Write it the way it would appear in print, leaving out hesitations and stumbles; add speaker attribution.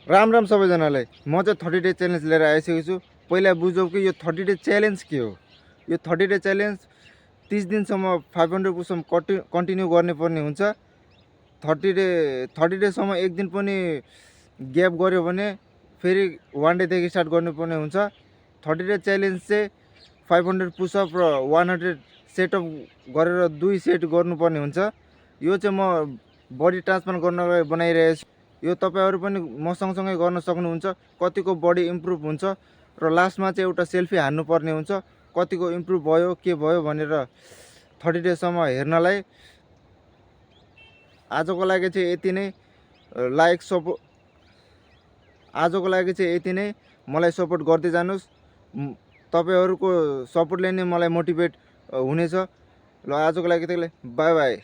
Speaker 1: राम राम सबैजनालाई। म चाहिँ 30 डे च्यालेन्ज लिएर आइसकेको छु। पहिला बुझौँ कि यो 30 डे च्यालेन्ज के हो। यो 30 डे च्यालेन्ज 30 दिनसम्म 500 पुसम्म कन्टिन्यू गर्नुपर्ने हुन्छ। 30 डेसम्म एक दिन पनि ग्याप गऱ्यो भने फेरि 1 डेदेखि स्टार्ट गर्नुपर्ने हुन्छ। 30 डे च्यालेन्ज चाहिँ 500 पुसअप र 100 सेटअप गरेर 2 सेट गर्नुपर्ने हुन्छ। यो चाहिँ म बडी ट्रान्सप्लान्ट गर्नलाई बनाइरहेको छु। यो तपाईहरु पनि म सँगसँगै गर्न सक्नुहुन्छ। कतिको बडी इम्प्रुभ हुन्छ र लास्टमा चाहिँ एउटा सेल्फी हान्नुपर्ने हुन्छ, कतिको इम्प्रुभ भयो के भयो भनेर 30 डेसम्म हेर्नलाई। आजको लागि चाहिँ यति नै। आजको लागि चाहिँ यति नै। मलाई सपोर्ट गर्दै जानुस्। तपाईहरुको सपोर्टले नै मलाई मोटिभेट हुनेछ। ल आजको लागि त्यतिले, बाई बाई।